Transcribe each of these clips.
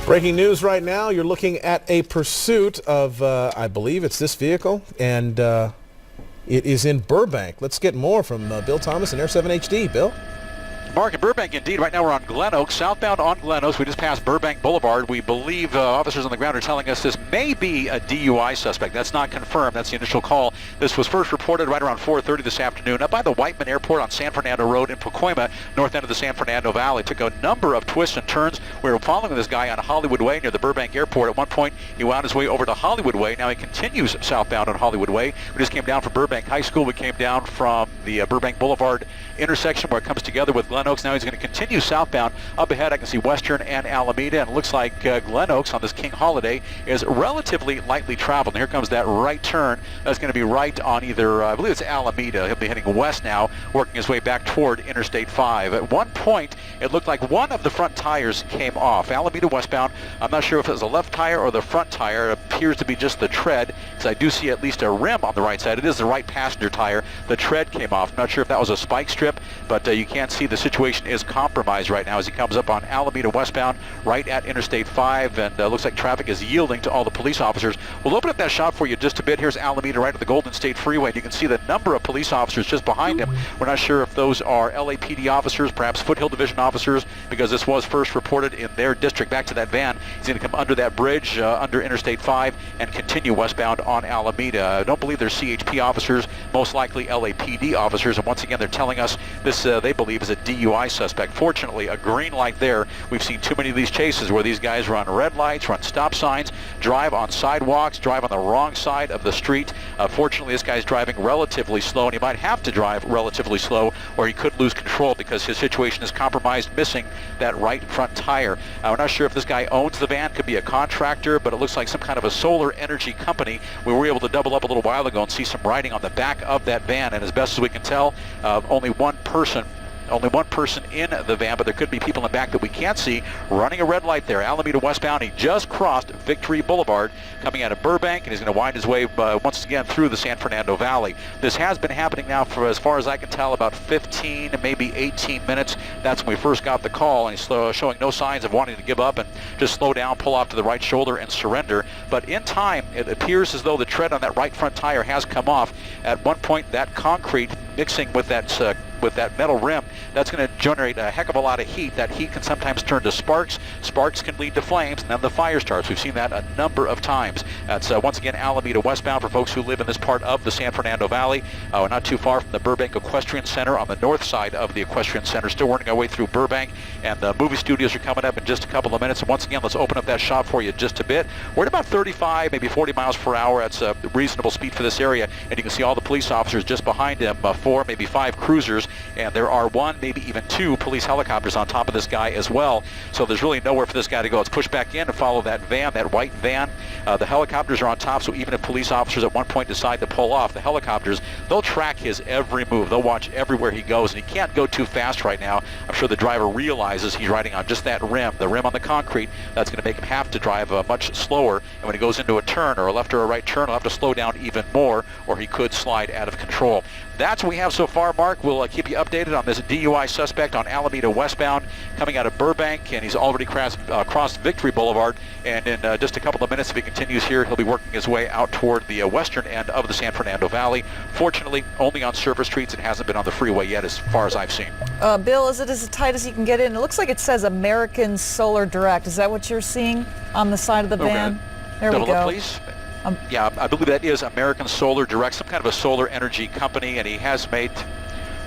Breaking news right now, you're looking at a pursuit of, I believe it's this vehicle, and it is in Burbank. Let's get more from Bill Thomas and Air 7 HD. Bill? Mark, in Burbank, indeed. Right now we're on Glen Oaks, southbound on Glen Oaks. We just passed Burbank Boulevard. We believe officers on the ground are telling us this may be a DUI suspect. That's not confirmed. That's the initial call. This was first reported right around 4:30 this afternoon up by the Whiteman Airport on San Fernando Road in Pacoima, north end of the San Fernando Valley. Took a number of twists and turns. We were following this guy on Hollywood Way near the Burbank Airport. At one point, he wound his way over to Hollywood Way. Now he continues southbound on Hollywood Way. We just came down from Burbank High School. We came down from the Burbank Boulevard intersection where it comes together with Glen Oaks. Now he's going to continue southbound. Up ahead I can see Western and Alameda, and it looks like Glen Oaks on this King holiday is relatively lightly traveled. And here comes that right turn. That's going to be right on either, I believe it's Alameda. He'll be heading west now, working his way back toward Interstate 5. At one point, it looked like one of the front tires came off. Alameda westbound, I'm not sure if it was the left tire or the front tire. It appears to be just the tread, because I do see at least a rim on the right side. It is the right passenger tire. The tread came off. I'm not sure if that was a spike strip, but you can't see the situation is compromised right now as he comes up on Alameda westbound right at Interstate 5, and looks like traffic is yielding to all the police officers. We'll open up that shot for you just a bit. Here's Alameda right at the Golden State Freeway, and you can see the number of police officers just behind him. We're not sure if those are LAPD officers, perhaps Foothill Division officers, because this was first reported in their district. Back to that van. He's going to come under that bridge, under Interstate 5, and continue westbound on Alameda. I don't believe they're CHP officers, most likely LAPD officers, and once again they're telling us this they believe is a DUI suspect. Fortunately, a green light there. We've seen too many of these chases where these guys run red lights, run stop signs, drive on sidewalks, drive on the wrong side of the street. Fortunately, this guy's driving relatively slow, and he might have to drive relatively slow or he could lose control because his situation is compromised, missing that right front tire. We're not sure if this guy owns the van, could be a contractor, but it looks like some kind of a solar energy company. We were able to double up a little while ago and see some writing on the back of that van, and as best as we can tell, only one person in the van, but there could be people in the back that we can't see running a red light there. Alameda westbound. He just crossed Victory Boulevard coming out of Burbank, and he's going to wind his way once again through the San Fernando Valley. This has been happening now for, as far as I can tell, about 15, maybe 18 minutes. That's when we first got the call, and he's showing no signs of wanting to give up and just slow down, pull off to the right shoulder, and surrender. But in time, it appears as though the tread on that right front tire has come off. At one point, that concrete mixing with that metal rim, that's going to generate a heck of a lot of heat. That heat can sometimes turn to sparks. Sparks can lead to flames, and then the fire starts. We've seen that a number of times. That's once again Alameda westbound for folks who live in this part of the San Fernando Valley. We're not too far from the Burbank Equestrian Center on the north side of the Equestrian Center. Still working our way through Burbank, and the movie studios are coming up in just a couple of minutes. And once again, let's open up that shot for you just a bit. We're at about 35, maybe 40 miles per hour. That's a reasonable speed for this area, and you can see all the police officers just behind him, 4, maybe 5 cruisers, and there are 1, maybe even 2 police helicopters on top of this guy as well. So there's really nowhere for this guy to go. Let's push back in and follow that van, that white van. The helicopters are on top, so even if police officers at one point decide to pull off, the helicopters, they'll track his every move. They'll watch everywhere he goes, and he can't go too fast right now. I'm sure the driver realizes he's riding on just that rim, the rim on the concrete. That's going to make him have to drive much slower, and when he goes into a turn or a left or a right turn, he'll have to slow down even more, or he could slide out of control. That's what we have so far, Mark. We'll keep you updated on this DUI suspect on Alameda westbound coming out of Burbank, and he's already crossed Victory Boulevard, and in just a couple of minutes, if he continues here, he'll be working his way out toward the western end of the San Fernando Valley. Fortunately, only on surface streets. It hasn't been on the freeway yet as far as I've seen. Bill, is it as tight as he can get in? It looks like it says American Solar Direct. Is that what you're seeing on the side of the van? There we go. Please. Yeah, I believe that is American Solar Direct, some kind of a solar energy company, and he has made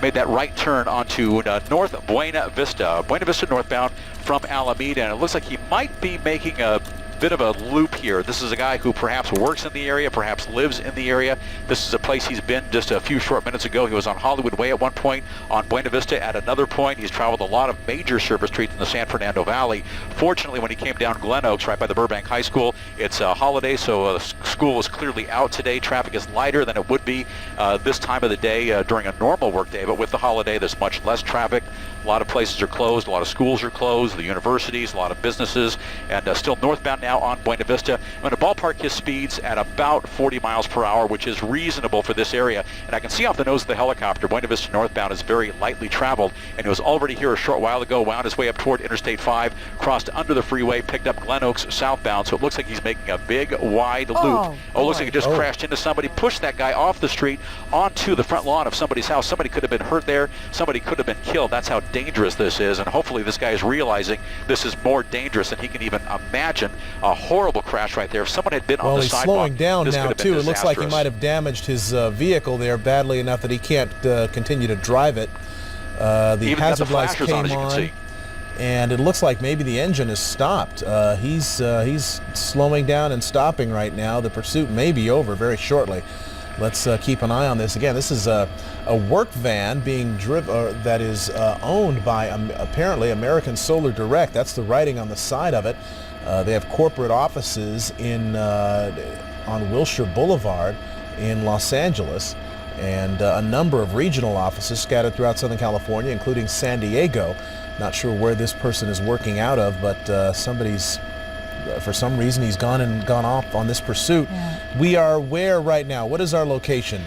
that right turn onto North Buena Vista northbound from Alameda, and it looks like he might be making a bit of a loop here. This is a guy who perhaps works in the area, perhaps lives in the area. This is a place he's been just a few short minutes ago. He was on Hollywood Way at one point, on Buena Vista at another point. He's traveled a lot of major surface streets in the San Fernando Valley. Fortunately, when he came down Glen Oaks, right by the Burbank High School, it's a holiday, so school was clearly out today. Traffic is lighter than it would be this time of the day during a normal work day, but with the holiday, there's much less traffic. A lot of places are closed, a lot of schools are closed, the universities, a lot of businesses, and still northbound now on Buena Vista. I'm going to ballpark his speeds at about 40 miles per hour, which is reasonable for this area. And I can see off the nose of the helicopter, Buena Vista northbound is very lightly traveled, and he was already here a short while ago, wound his way up toward Interstate 5, crossed under the freeway, picked up Glen Oaks southbound, so it looks like he's making a big, wide loop. Oh, it looks like he just crashed into somebody, pushed that guy off the street onto the front lawn of somebody's house. Somebody could have been hurt there. Somebody could have been killed. That's how dangerous this is, and hopefully this guy is realizing this is more dangerous than he can even imagine. A horrible crash right there. If someone had been on the he's sidewalk, slowing down this now, could have been too. It looks like he disastrous. might have damaged his vehicle there badly enough that he can't continue to drive it. The Even got the hazard lights flashers came on, as you can see. and it looks like maybe the engine is stopped. He's slowing down and stopping right now. The pursuit may be over very shortly. Let's keep an eye on this. Again, this is a work van being driven that is owned by apparently American Solar Direct. That's the writing on the side of it. They have corporate offices on Wilshire Boulevard in Los Angeles, and a number of regional offices scattered throughout Southern California, including San Diego. Not sure where this person is working out of, but somebody's, for some reason, he's gone off on this pursuit. Yeah. We are where right now? What is our location,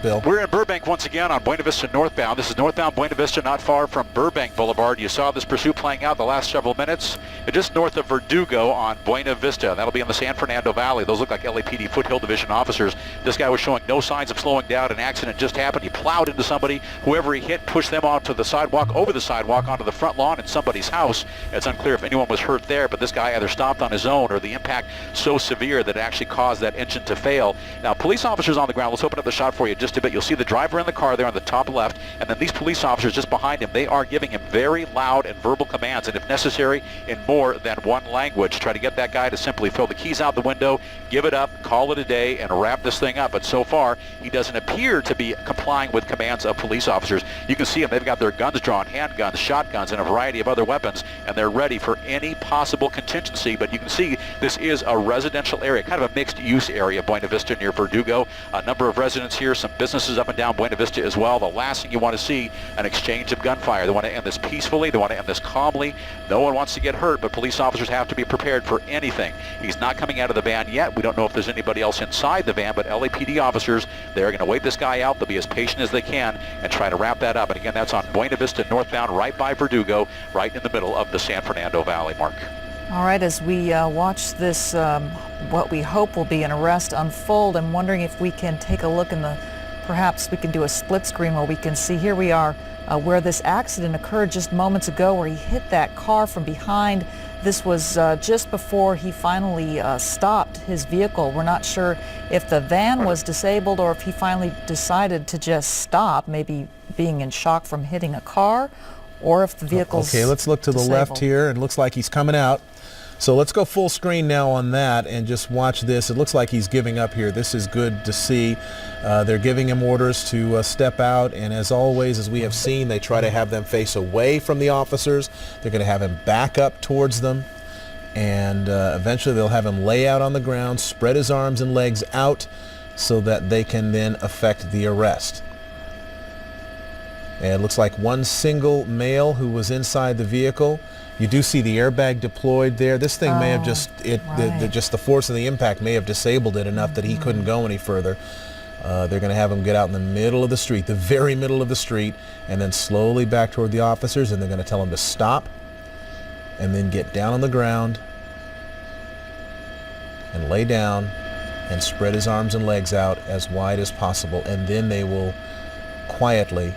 Bill? We're in Burbank once again on Buena Vista northbound. This is northbound Buena Vista, not far from Burbank Boulevard. You saw this pursuit playing out the last several minutes. Just north of Verdugo on Buena Vista. That'll be in the San Fernando Valley. Those look like LAPD Foothill Division officers. This guy was showing no signs of slowing down. An accident just happened. He plowed into somebody. Whoever he hit pushed them onto the sidewalk, over the sidewalk, onto the front lawn in somebody's house. It's unclear if anyone was hurt there, but this guy either stopped on his own or the impact so severe that it actually caused that engine to fail. Now, police officers on the ground. Let's open up the shot for you just a bit. You'll see the driver in the car there on the top left, and then these police officers just behind him. They are giving him very loud and verbal commands, and if necessary, in more than one language. Try to get that guy to simply throw the keys out the window, give it up, call it a day, and wrap this thing up. But so far, he doesn't appear to be complying with commands of police officers. You can see them. They've got their guns drawn, handguns, shotguns, and a variety of other weapons, and they're ready for any possible contingency. But you can see this is a residential area, kind of a mixed-use area, Buena Vista near Verdugo. A number of residents here, some businesses up and down Buena Vista as well. The last thing you want to see, an exchange of gunfire. They want to end this peacefully. They want to end this calmly. No one wants to get hurt, but police officers have to be prepared for anything. He's not coming out of the van yet. We don't know if there's anybody else inside the van, but LAPD officers, they're going to wait this guy out. They'll be as patient as they can and try to wrap that up. And again, that's on Buena Vista northbound, right by Verdugo, right in the middle of the San Fernando Valley, Mark. All right, as we watch this, what we hope will be an arrest unfold, I'm wondering if we can take a look in the, perhaps we can do a split screen where we can see, here we are, where this accident occurred just moments ago, where he hit that car from behind. This was just before he finally stopped his vehicle. We're not sure if the van was disabled or if he finally decided to just stop, maybe being in shock from hitting a car, or if the vehicle's Okay, let's look to the left disabled. here, and it looks like he's coming out. So let's go full screen now on that and just watch this. It looks like he's giving up here. This is good to see. They're giving him orders to step out, and as always, as we have seen, they try to have them face away from the officers. They're going to have him back up towards them, and eventually they'll have him lay out on the ground, spread his arms and legs out so that they can then effect the arrest. And it looks like one single male who was inside the vehicle. You do see the airbag deployed there. This thing may have just, just the force of the impact may have disabled it enough that he couldn't go any further. They're going to have him get out in the middle of the street, the very middle of the street, and then slowly back toward the officers, and they're going to tell him to stop and then get down on the ground and lay down and spread his arms and legs out as wide as possible, and then they will quietly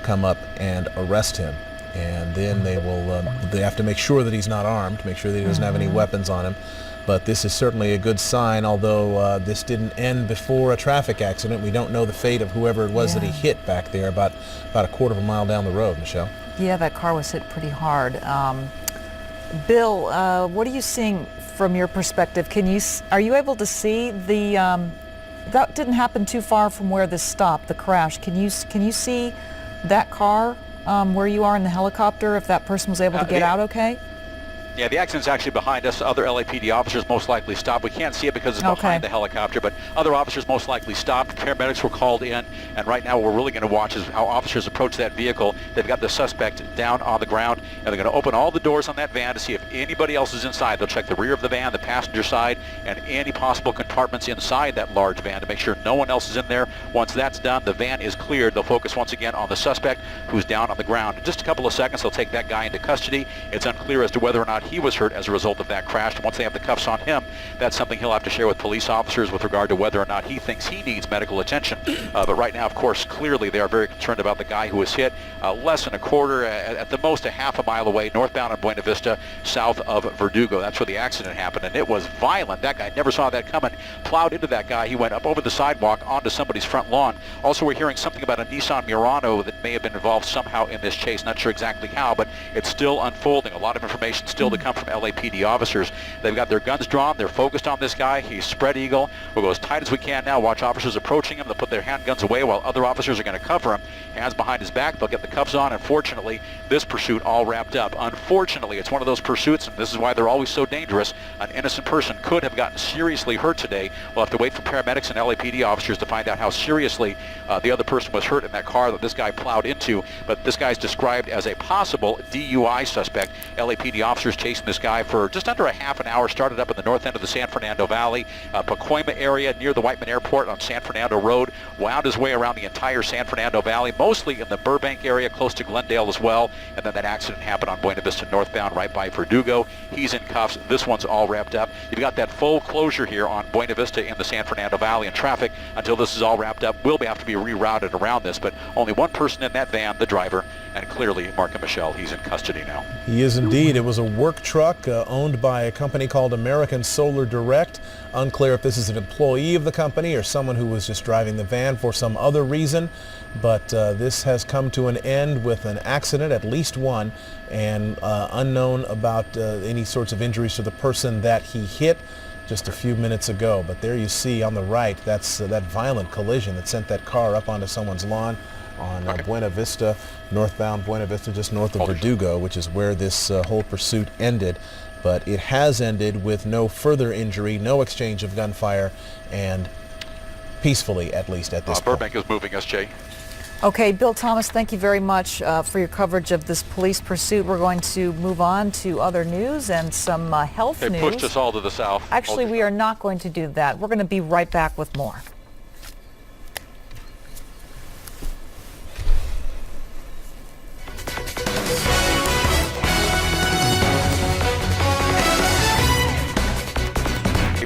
come up and arrest him. And then they will, they have to make sure that he's not armed, make sure that he doesn't have any weapons on him. But this is certainly a good sign, although this didn't end before a traffic accident. We don't know the fate of whoever it was that he hit back there about a quarter of a mile down the road, Michelle. Yeah, that car was hit pretty hard. Bill, what are you seeing from your perspective? Are you able to see the, that didn't happen too far from where this stopped, the crash. Can you see that car where you are in the helicopter, if that person was able to get out okay? Yeah, the accident's actually behind us. Other LAPD officers most likely stopped. We can't see it because it's behind the helicopter, but other officers most likely stopped. Paramedics were called in, and right now what we're really going to watch is how officers approach that vehicle. They've got the suspect down on the ground, and they're going to open all the doors on that van to see if anybody else is inside. They'll check the rear of the van, the passenger side, and any possible compartments inside that large van to make sure no one else is in there. Once that's done, the van is cleared. They'll focus once again on the suspect who's down on the ground. In just a couple of seconds, they'll take that guy into custody. It's unclear as to whether or not he was hurt as a result of that crash. And once they have the cuffs on him, that's something he'll have to share with police officers with regard to whether or not he thinks he needs medical attention. But right now, of course, clearly they are very concerned about the guy who was hit less than a quarter, at the most a half a mile away, northbound on Buena Vista, south of Verdugo. That's where the accident happened, and it was violent. That guy never saw that coming. Plowed into that guy. He went up over the sidewalk onto somebody's front lawn. Also, we're hearing something about a Nissan Murano that may have been involved somehow in this chase. Not sure exactly how, but it's still unfolding. A lot of information still to come from LAPD officers. They've got their guns drawn. They're focused on this guy. He's spread eagle. We'll go as tight as we can now. Watch officers approaching him. They'll put their handguns away while other officers are going to cover him. Hands behind his back. They'll get the cuffs on. Unfortunately, this pursuit all wrapped up. Unfortunately, it's one of those pursuits, and this is why they're always so dangerous. An innocent person could have gotten seriously hurt today. We'll have to wait for paramedics and LAPD officers to find out how seriously the other person was hurt in that car that this guy plowed into. But this guy's described as a possible DUI suspect. LAPD officers chasing this guy for just under a half an hour. Started up in the north end of the San Fernando Valley, Pacoima area near the Whiteman Airport on San Fernando Road. Wound his way around the entire San Fernando Valley, mostly in the Burbank area, close to Glendale as well. And then that accident happened on Buena Vista northbound right by Verdugo. He's in cuffs. This one's all wrapped up. You've got that full closure here on Buena Vista in the San Fernando Valley, and traffic until this is all wrapped up will have to be rerouted around this. But only one person in that van, the driver, and clearly Mark and Michelle, he's in custody now. He is indeed. It was a work truck owned by a company called American Solar Direct. Unclear if this is an employee of the company or someone who was just driving the van for some other reason. But this has come to an end with an accident, at least one, and unknown about any sorts of injuries to the person that he hit just a few minutes ago. But there you see on the right, that's that violent collision that sent that car up onto someone's lawn on Buena Vista, northbound Buena Vista, just north of Verdugo, which is where this whole pursuit ended. But it has ended with no further injury, no exchange of gunfire, and peacefully, at least at this point. Burbank is moving us, Jay. Okay, Bill Thomas, thank you very much for your coverage of this police pursuit. We're going to move on to other news and some health news. They pushed us all to the south. Actually, we are not going to do that. We're going to be right back with more.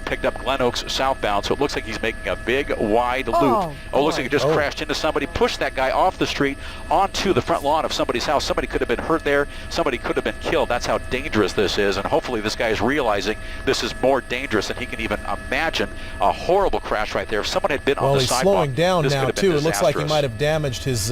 Picked up Glen Oaks southbound, so it looks like he's making a big, wide loop. Oh, it looks like he just crashed into somebody, pushed that guy off the street onto the front lawn of somebody's house. Somebody could have been hurt there. Somebody could have been killed. That's how dangerous this is, and hopefully this guy is realizing this is more dangerous than he can even imagine. A horrible crash right there. If someone had been on the sidewalk, he's slowing down this now, could have been too. It looks like he disastrous. might have damaged his